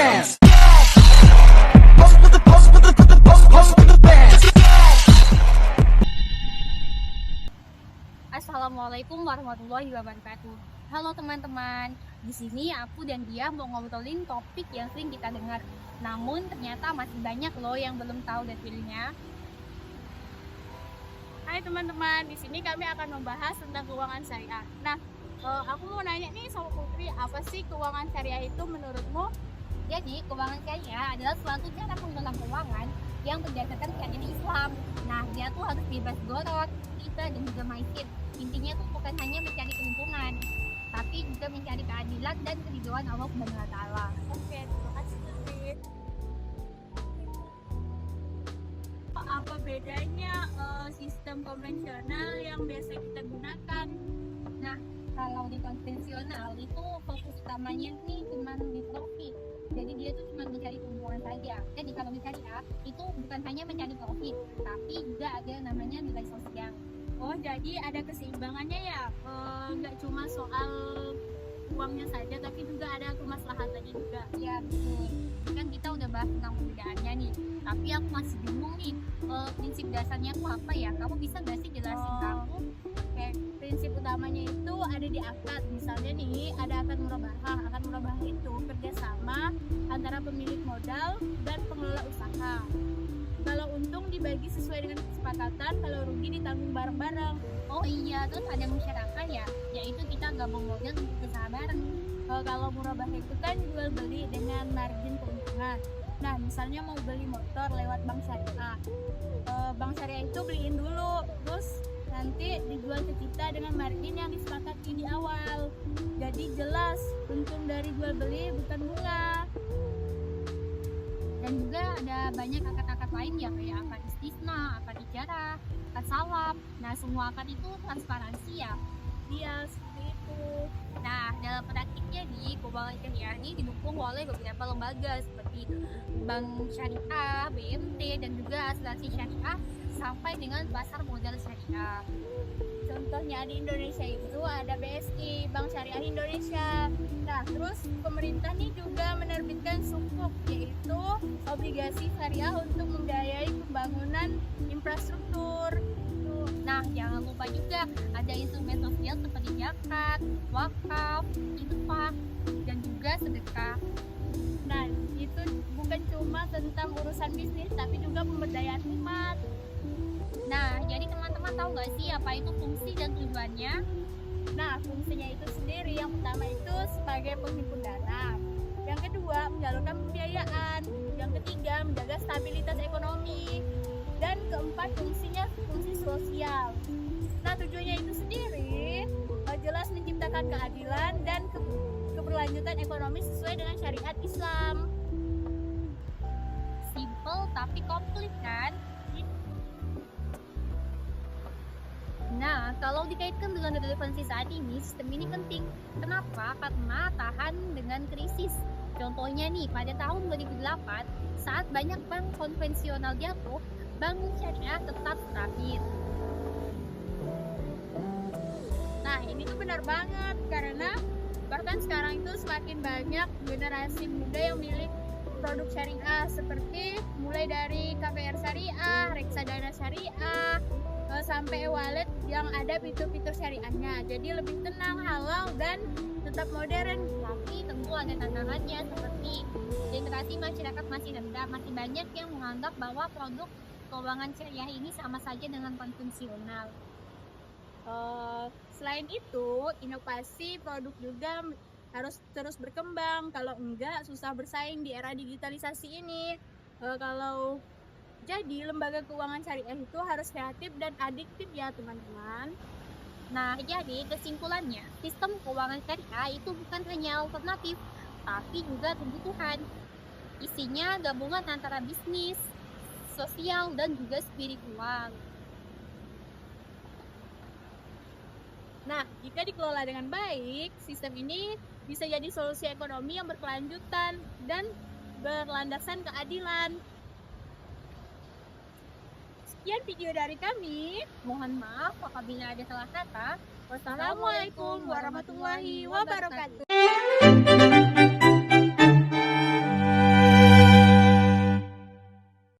bands. Assalamualaikum warahmatullahi wabarakatuh. Halo teman-teman, di sini aku dan dia mau ngobrolin topik yang sering kita dengar. Namun ternyata masih banyak loh yang belum tahu detailnya. Hai teman-teman, di sini kami akan membahas tentang keuangan syariah. Nah, aku mau nanya nih sama Putri, apa sih keuangan syariah itu menurutmu? Jadi keuangan syariah adalah suatu cara mengelola keuangan yang berdasarkan syariat Islam. Nah, dia tuh harus bebas dorot, kita dan juga maizid. Intinya tuh bukan hanya mencari keuntungan, tapi juga mencari keadilan dan keridhaan Allah Subhanahu wa taala. Oke, terima kasih Putri. Apa bedanya sistem konvensional yang biasa kita gunakan? Nah, kalau di konvensional itu fokus utamanya nih cuma di profit. Jadi dia tuh cuma mencari keuntungan saja. Jadi kalau mencari itu bukan hanya mencari profit, tapi juga ada yang namanya nilai sosial. Oh, jadi ada keseimbangannya ya? Nggak cuma soal uangnya saja, tapi juga ada kemaslahatannya juga. Ya betul. Kan kita udah bahas tentang perbedaannya nih. Tapi aku masih bingung nih, prinsip dasarnya tuh apa ya? Kamu bisa nggak sih jelasin ke aku? Oke, prinsip utamanya itu ada di akad. Misalnya nih, ada akad murabahah. Akad murabahah itu kerjasama antara pemilik modal dan pengelola usaha. Kalau untung dibagi sesuai dengan kesepakatan, kalau rugi ditanggung bareng-bareng. Oh iya, terus ada musyarakah ya? Yaitu kita gabung modal untuk usaha bareng. Kalau murabahah itu kan jual beli dengan margin keuntungan. Nah, misalnya mau beli motor lewat bank syariah. Bank syariah itu beliin dulu, terus nanti dijual ke kita dengan margin yang disepakati di awal. Jadi jelas untung dari jual beli bukan bunga. Dan juga ada banyak akad-akad lain ya, kayak akad istisna, akad ijarah, akad salaf. Nah, semua akad itu transparansi ya. Iya, seperti itu. Nah, dalam praktiknya di keuangan syariah ini didukung oleh beberapa lembaga seperti Bank Syariah, BMT, dan juga asuransi syariah sampai dengan pasar modal syariah. Contohnya di Indonesia itu ada BSI, Bank Syariah Indonesia. Nah, terus pemerintah nih juga menerbitkan sukuk, yaitu obligasi syariah untuk membiayai pembangunan infrastruktur. Nah, jangan lupa juga ada instrumen sosial seperti zakat, wakaf, infak, dan juga sedekah. Nah, itu bukan cuma tentang urusan bisnis, tapi juga pemberdayaan umat. Nah, jadi teman-teman tahu nggak sih apa itu fungsi dan tujuannya? Nah, fungsinya itu sendiri, yang pertama itu sebagai penghimpun dana. Yang kedua, menyalurkan pembiayaan. Yang ketiga, menjaga stabilitas ekonomi. Dan keempat, fungsinya fungsi sosial. Nah, tujuannya itu sendiri jelas menciptakan keadilan dan keberlanjutan ekonomi sesuai dengan syariat Islam. Simple tapi komplit kan? Nah, kalau dikaitkan dengan relevansi saat ini, sistem ini penting. Kenapa? Karena tahan dengan krisis. Contohnya nih, pada tahun 2008, saat banyak bank konvensional jatuh, bank syariah tetap stabil. Nah, ini tuh benar banget, karena bahkan sekarang itu semakin banyak generasi muda yang milik produk syariah, seperti mulai dari KPR Syariah, Reksadana Syariah, sampai wallet yang ada fitur-fitur syariahnya. Jadi lebih tenang, halal, dan tetap modern. Tapi tentu ada tantangannya, seperti generasi masyarakat masih rendah, masih banyak yang menganggap bahwa produk keuangan syariah ini sama saja dengan konvensional. Selain itu, inovasi produk juga harus terus berkembang. Kalau enggak, susah bersaing di era digitalisasi ini. Jadi lembaga keuangan syariah itu harus kreatif dan adiktif ya teman-teman. Nah, jadi kesimpulannya, sistem keuangan syariah itu bukan hanya alternatif, tapi juga kebutuhan. Isinya gabungan antara bisnis, sosial, dan juga spiritual. Nah, jika dikelola dengan baik, sistem ini bisa jadi solusi ekonomi yang berkelanjutan dan berlandasan keadilan. Sekian video dari kami. Mohon maaf apabila ada salah kata. Wassalamualaikum warahmatullahi wabarakatuh.